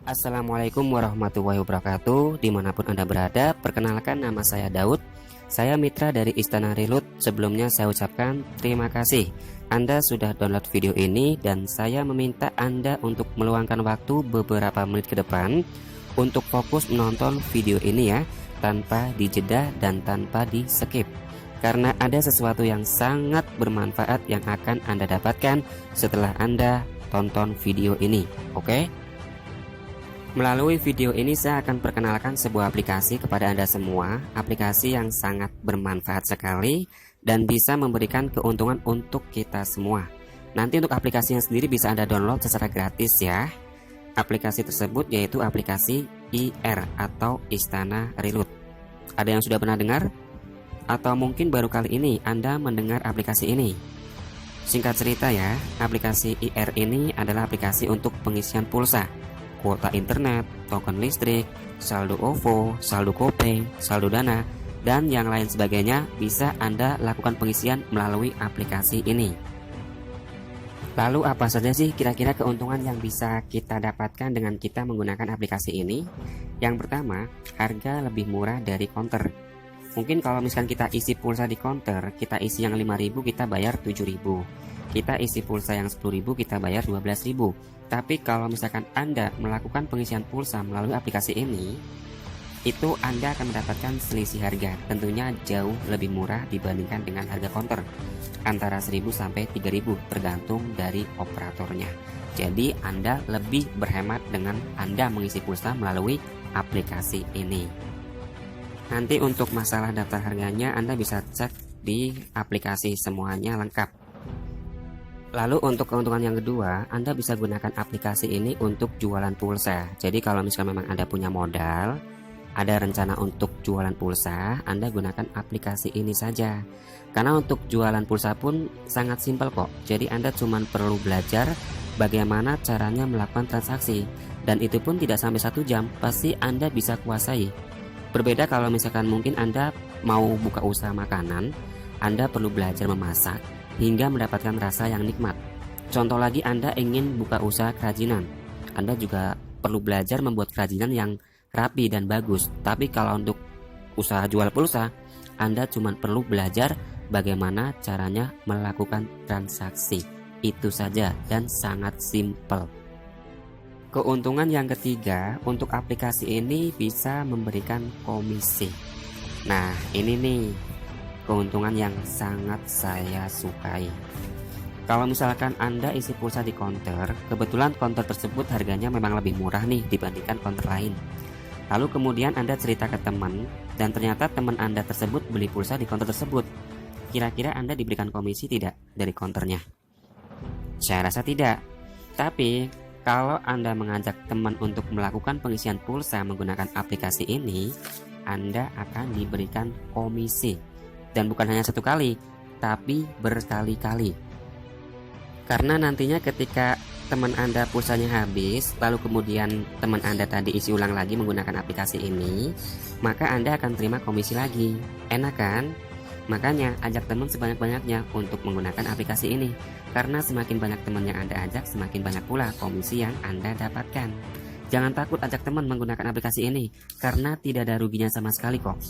Assalamualaikum warahmatullahi wabarakatuh. Dimanapun Anda berada, perkenalkan nama saya Daud. Saya mitra dari Istana Reload. Sebelumnya saya ucapkan terima kasih Anda sudah download video ini, dan saya meminta Anda untuk meluangkan waktu beberapa menit ke depan untuk fokus menonton video ini ya, tanpa dijeda dan tanpa di skip, karena ada sesuatu yang sangat bermanfaat yang akan Anda dapatkan setelah Anda tonton video ini. Oke? Melalui video ini saya akan perkenalkan sebuah aplikasi kepada Anda semua. Aplikasi yang sangat bermanfaat sekali dan bisa memberikan keuntungan untuk kita semua. Nanti untuk aplikasinya sendiri bisa Anda download secara gratis ya. Aplikasi tersebut yaitu aplikasi IR atau Istana Reload. Ada yang sudah pernah dengar? Atau mungkin baru kali ini Anda mendengar aplikasi ini? Singkat cerita ya, aplikasi IR ini adalah aplikasi untuk pengisian pulsa, kuota internet, token listrik, saldo OVO, saldo GoPay, saldo Dana, dan yang lain sebagainya bisa Anda lakukan pengisian melalui aplikasi ini. Lalu apa saja sih kira-kira keuntungan yang bisa kita dapatkan dengan kita menggunakan aplikasi ini? Yang pertama, harga lebih murah dari counter. Mungkin kalau misalkan kita isi pulsa di counter, kita isi yang 5.000 kita bayar 7.000. Kita isi pulsa yang 10.000 kita bayar 12.000. Tapi kalau misalkan Anda melakukan pengisian pulsa melalui aplikasi ini, itu Anda akan mendapatkan selisih harga, tentunya jauh lebih murah dibandingkan dengan harga counter, antara 1.000 sampai 3.000 tergantung dari operatornya. Jadi Anda lebih berhemat dengan Anda mengisi pulsa melalui aplikasi ini. Nanti untuk masalah daftar harganya Anda bisa cek di aplikasi, semuanya lengkap. Lalu untuk keuntungan yang kedua, Anda bisa gunakan aplikasi ini untuk jualan pulsa. Jadi kalau misalnya memang Anda punya modal, ada rencana untuk jualan pulsa, Anda gunakan aplikasi ini saja. Karena untuk jualan pulsa pun sangat simpel kok. Jadi Anda cuma perlu belajar bagaimana caranya melakukan transaksi. Dan itu pun tidak sampai 1 jam, pasti Anda bisa kuasai. Berbeda kalau misalkan mungkin Anda mau buka usaha makanan, Anda perlu belajar memasak hingga mendapatkan rasa yang nikmat. Contoh lagi, Anda ingin buka usaha kerajinan, Anda juga perlu belajar membuat kerajinan yang rapi dan bagus. Tapi kalau untuk usaha jual pulsa, Anda cuma perlu belajar bagaimana caranya melakukan transaksi. Itu saja dan sangat simpel. Keuntungan yang ketiga, untuk aplikasi ini bisa memberikan komisi. Nah, ini nih keuntungan yang sangat saya sukai. Kalau misalkan Anda isi pulsa di counter, kebetulan counter tersebut harganya memang lebih murah nih dibandingkan counter lain. Lalu kemudian Anda cerita ke teman, dan ternyata teman Anda tersebut beli pulsa di counter tersebut. Kira-kira Anda diberikan komisi tidak dari counternya? Saya rasa tidak. Tapi kalau Anda mengajak teman untuk melakukan pengisian pulsa menggunakan aplikasi ini, Anda akan diberikan komisi. Dan bukan hanya 1 kali, tapi berkali-kali. Karena nantinya ketika teman Anda pulsanya habis, lalu kemudian teman Anda tadi isi ulang lagi menggunakan aplikasi ini, maka Anda akan terima komisi lagi. Enak kan? Makanya ajak teman sebanyak-banyaknya untuk menggunakan aplikasi ini. Karena semakin banyak teman yang Anda ajak, semakin banyak pula komisi yang Anda dapatkan. Jangan takut ajak teman menggunakan aplikasi ini, karena tidak ada ruginya sama sekali kok.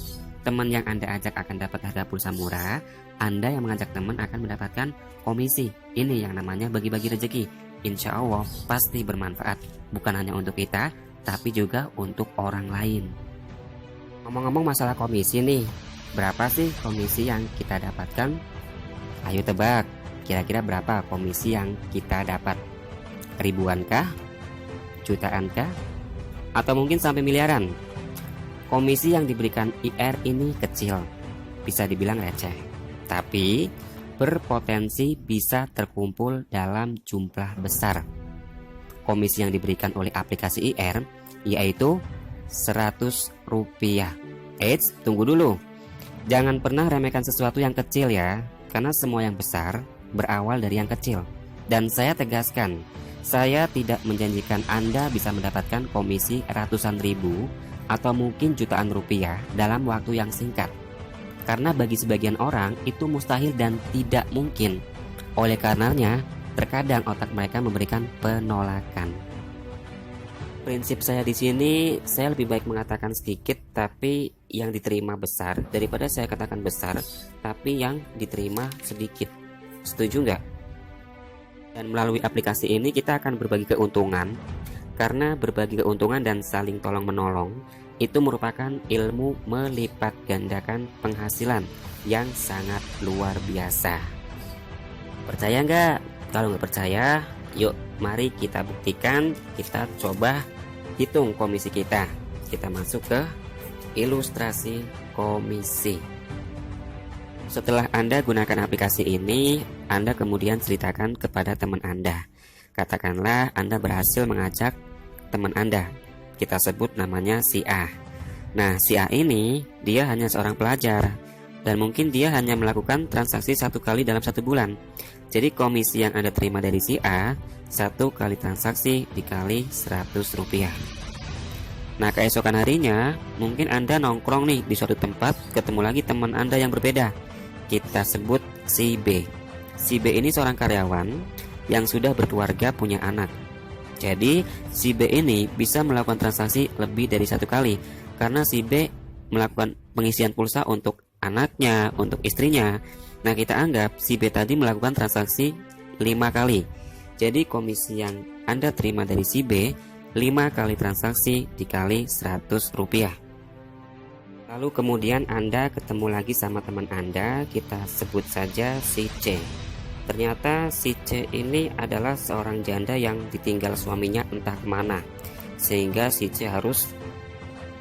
Teman yang Anda ajak akan dapat harga pulsa murah, Anda yang mengajak teman akan mendapatkan komisi. Ini yang namanya bagi-bagi rezeki. Insya Allah pasti bermanfaat, bukan hanya untuk kita, tapi juga untuk orang lain. Ngomong-ngomong masalah komisi nih, berapa sih komisi yang kita dapatkan? Ayo tebak, kira-kira berapa komisi yang kita dapat? Ribuan kah? Jutaan kah? Atau mungkin sampai miliaran? Komisi yang diberikan IR ini kecil, bisa dibilang receh, tapi berpotensi bisa terkumpul dalam jumlah besar. Komisi yang diberikan oleh aplikasi IR yaitu Rp100. Eits, tunggu dulu. Jangan pernah remehkan sesuatu yang kecil ya, karena semua yang besar berawal dari yang kecil. Dan saya tegaskan, saya tidak menjanjikan Anda bisa mendapatkan komisi ratusan ribu atau mungkin jutaan rupiah dalam waktu yang singkat. Karena bagi sebagian orang itu mustahil dan tidak mungkin. Oleh karenanya, terkadang otak mereka memberikan penolakan. Prinsip saya di sini, saya lebih baik mengatakan sedikit tapi yang diterima besar daripada saya katakan besar tapi yang diterima sedikit. Setuju nggak? Dan melalui aplikasi ini kita akan berbagi keuntungan, karena berbagi keuntungan dan saling tolong menolong itu merupakan ilmu melipat gandakan penghasilan yang sangat luar biasa. Percaya nggak? Kalau nggak percaya, yuk mari kita buktikan. Kita coba hitung komisi kita. Kita masuk ke ilustrasi komisi. Setelah Anda gunakan aplikasi ini, Anda kemudian ceritakan kepada teman Anda. Katakanlah Anda berhasil mengajak teman Anda. Kita sebut namanya si A. Nah, si A ini dia hanya seorang pelajar dan mungkin dia hanya melakukan transaksi 1 kali dalam 1 bulan. Jadi komisi yang Anda terima dari si A 1 kali transaksi dikali Rp100. Nah, keesokan harinya mungkin Anda nongkrong nih di suatu tempat, ketemu lagi teman Anda yang berbeda. Kita sebut si B. Si B ini seorang karyawan yang sudah berkeluarga, punya anak. Jadi si B ini bisa melakukan transaksi lebih dari 1 kali karena si B melakukan pengisian pulsa untuk anaknya, untuk istrinya. Nah, kita anggap si B tadi melakukan transaksi 5 kali. Jadi komisi yang Anda terima dari si B 5 kali transaksi dikali Rp100. Lalu kemudian Anda ketemu lagi sama teman Anda, kita sebut saja si C. Ternyata si C ini adalah seorang janda yang ditinggal suaminya entah kemana, sehingga si C harus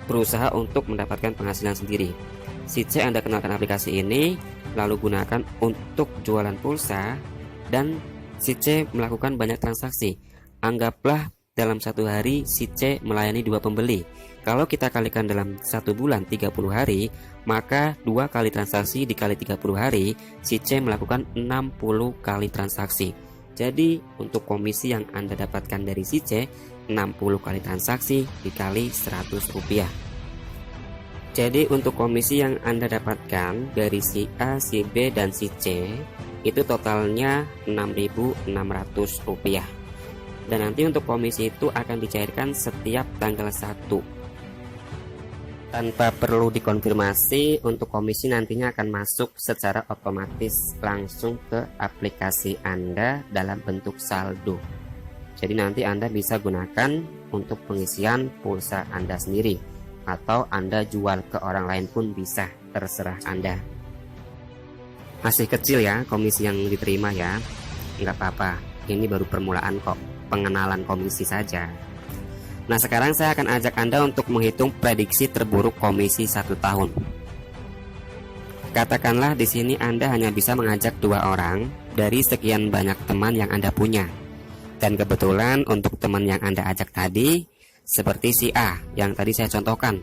berusaha untuk mendapatkan penghasilan sendiri. Si C Anda kenalkan aplikasi ini, lalu gunakan untuk jualan pulsa, dan si C melakukan banyak transaksi. Anggaplah dalam 1 hari si C melayani 2 pembeli. Kalau kita kalikan dalam 1 bulan 30 hari, maka 2 kali transaksi dikali 30 hari, si C melakukan 60 kali transaksi. Jadi untuk komisi yang Anda dapatkan dari si C 60 kali transaksi dikali Rp100. Jadi untuk komisi yang Anda dapatkan dari si A, si B, dan si C itu totalnya Rp6.600. Dan nanti untuk komisi itu akan dicairkan setiap tanggal 1. Tanpa perlu dikonfirmasi, untuk komisi nantinya akan masuk secara otomatis langsung ke aplikasi Anda dalam bentuk saldo. Jadi nanti Anda bisa gunakan untuk pengisian pulsa Anda sendiri, atau Anda jual ke orang lain pun bisa, terserah Anda. Masih kecil ya komisi yang diterima ya, nggak apa-apa, ini baru permulaan kok, pengenalan komisi saja. Nah, sekarang saya akan ajak Anda untuk menghitung prediksi terburuk komisi 1 tahun. Katakanlah di sini Anda hanya bisa mengajak 2 orang dari sekian banyak teman yang Anda punya. Dan kebetulan untuk teman yang Anda ajak tadi seperti si A yang tadi saya contohkan,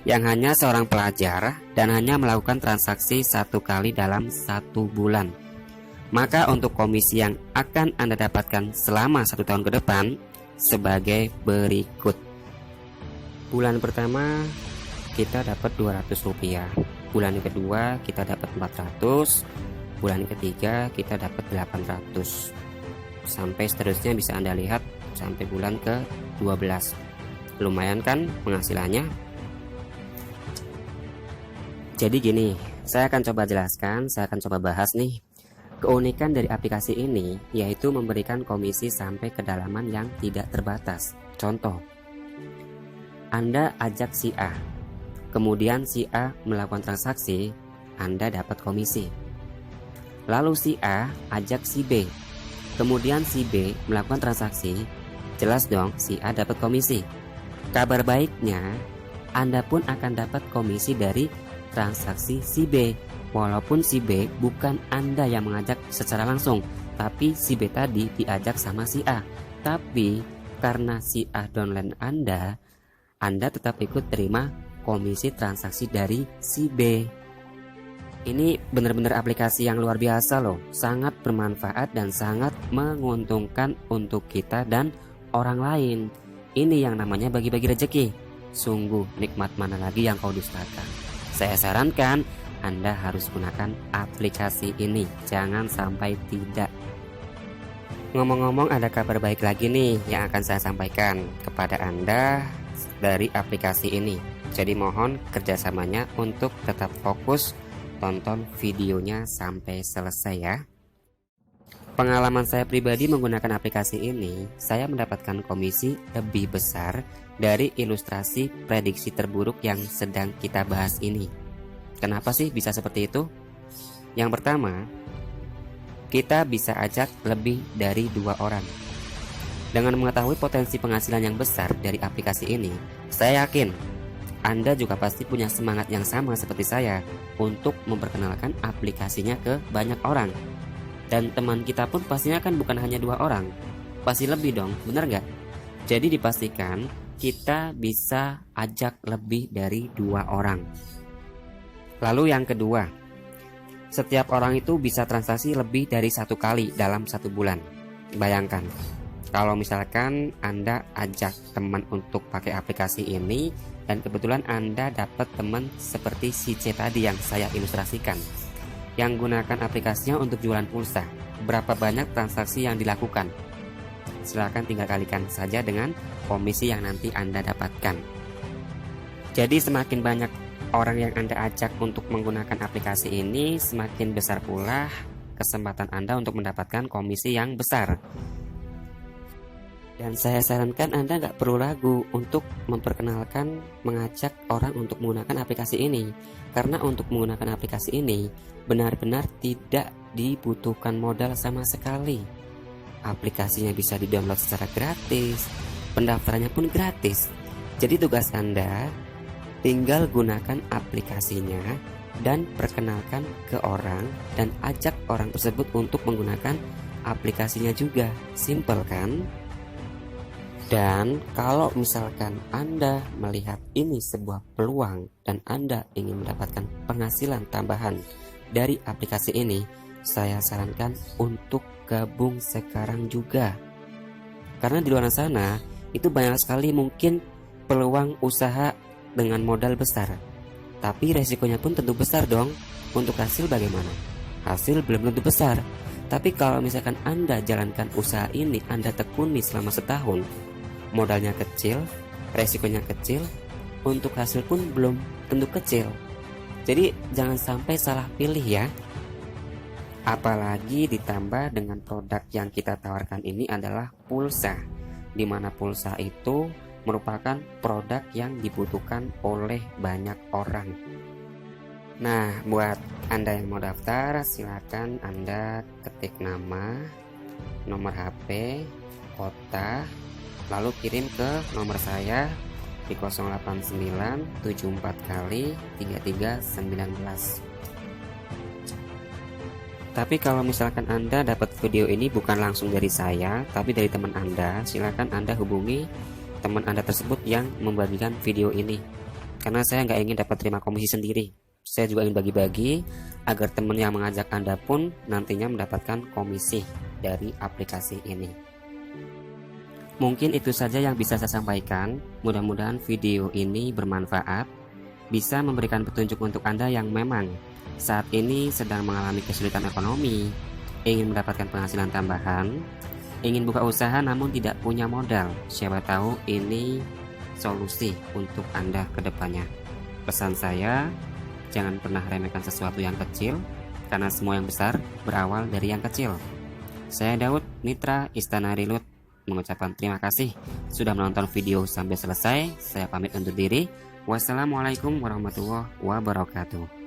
yang hanya seorang pelajar dan hanya melakukan transaksi 1 kali dalam 1 bulan. Maka untuk komisi yang akan Anda dapatkan selama 1 tahun ke depan sebagai berikut. Bulan pertama kita dapat Rp200, bulan kedua kita dapat 400, bulan ketiga kita dapat 800, sampai seterusnya bisa Anda lihat sampai bulan ke-12. Lumayan kan penghasilannya? Jadi gini, saya akan coba jelaskan, saya akan coba bahas nih. Keunikan dari aplikasi ini yaitu memberikan komisi sampai kedalaman yang tidak terbatas. Contoh, Anda ajak si A, kemudian si A melakukan transaksi, Anda dapat komisi. Lalu si A ajak si B, kemudian si B melakukan transaksi, jelas dong si A dapat komisi. Kabar baiknya, Anda pun akan dapat komisi dari transaksi si B. Walaupun si B bukan Anda yang mengajak secara langsung, tapi si B tadi diajak sama si A. Tapi karena si A downline Anda tetap ikut terima komisi transaksi dari si B. Ini benar-benar aplikasi yang luar biasa loh. Sangat bermanfaat dan sangat menguntungkan untuk kita dan orang lain. Ini yang namanya bagi-bagi rezeki. Sungguh nikmat mana lagi yang kau dustakan. Saya sarankan Anda harus gunakan aplikasi ini, jangan sampai tidak. Ngomong-ngomong, ada kabar baik lagi nih yang akan saya sampaikan kepada Anda dari aplikasi ini. Jadi mohon kerjasamanya untuk tetap fokus tonton videonya sampai selesai ya. Pengalaman saya pribadi menggunakan aplikasi ini, saya mendapatkan komisi lebih besar dari ilustrasi prediksi terburuk yang sedang kita bahas ini. Kenapa sih bisa seperti itu? Yang pertama, kita bisa ajak lebih dari 2 orang. Dengan mengetahui potensi penghasilan yang besar dari aplikasi ini, saya yakin Anda juga pasti punya semangat yang sama seperti saya untuk memperkenalkan aplikasinya ke banyak orang. Dan teman kita pun pastinya kan bukan hanya 2 orang, pasti lebih dong, bener nggak? Jadi dipastikan kita bisa ajak lebih dari 2 orang. Lalu yang kedua, setiap orang itu bisa transaksi lebih dari 1 kali dalam 1 bulan. Bayangkan, kalau misalkan Anda ajak teman untuk pakai aplikasi ini, dan kebetulan Anda dapat teman seperti si C tadi yang saya ilustrasikan, yang gunakan aplikasinya untuk jualan pulsa. Berapa banyak transaksi yang dilakukan? Silahkan tinggal kalikan saja dengan komisi yang nanti Anda dapatkan. Jadi semakin banyak orang yang Anda ajak untuk menggunakan aplikasi ini, semakin besar pula kesempatan Anda untuk mendapatkan komisi yang besar. Dan saya sarankan Anda nggak perlu ragu untuk memperkenalkan, mengajak orang untuk menggunakan aplikasi ini. Karena untuk menggunakan aplikasi ini benar-benar tidak dibutuhkan modal sama sekali. Aplikasinya bisa di-download secara gratis, pendaftarannya pun gratis. Jadi tugas Anda tinggal gunakan aplikasinya dan perkenalkan ke orang, dan ajak orang tersebut untuk menggunakan aplikasinya juga. Simple kan? Dan kalau misalkan Anda melihat ini sebuah peluang dan Anda ingin mendapatkan penghasilan tambahan dari aplikasi ini, saya sarankan untuk gabung sekarang juga. Karena di luar sana itu banyak sekali mungkin peluang usaha dengan modal besar, tapi resikonya pun tentu besar dong. Untuk hasil bagaimana? Hasil belum tentu besar. Tapi kalau misalkan Anda jalankan usaha ini, Anda tekuni selama setahun, modalnya kecil, resikonya kecil, untuk hasil pun belum tentu kecil. Jadi jangan sampai salah pilih ya. Apalagi ditambah dengan produk yang kita tawarkan ini adalah pulsa, dimana pulsa itu merupakan produk yang dibutuhkan oleh banyak orang. Nah, buat Anda yang mau daftar, silakan Anda ketik nama, nomor HP, kota, lalu kirim ke nomor saya di 089 74 kali 3319. Tapi kalau misalkan Anda dapat video ini bukan langsung dari saya, tapi dari teman Anda, silakan Anda hubungi teman Anda tersebut yang membagikan video ini. Karena saya nggak ingin dapat terima komisi sendiri. Saya juga ingin bagi-bagi agar teman yang mengajak Anda pun nantinya mendapatkan komisi dari aplikasi ini. Mungkin itu saja yang bisa saya sampaikan. Mudah-mudahan video ini bermanfaat, bisa memberikan petunjuk untuk Anda yang memang saat ini sedang mengalami kesulitan ekonomi, ingin mendapatkan penghasilan tambahan, ingin buka usaha namun tidak punya modal. Siapa tahu ini solusi untuk Anda ke depannya. Pesan saya, jangan pernah remehkan sesuatu yang kecil, karena semua yang besar berawal dari yang kecil. Saya Daud, Mitra Istana Reload, mengucapkan terima kasih sudah menonton video sampai selesai. Saya pamit undur diri. Wassalamualaikum warahmatullahi wabarakatuh.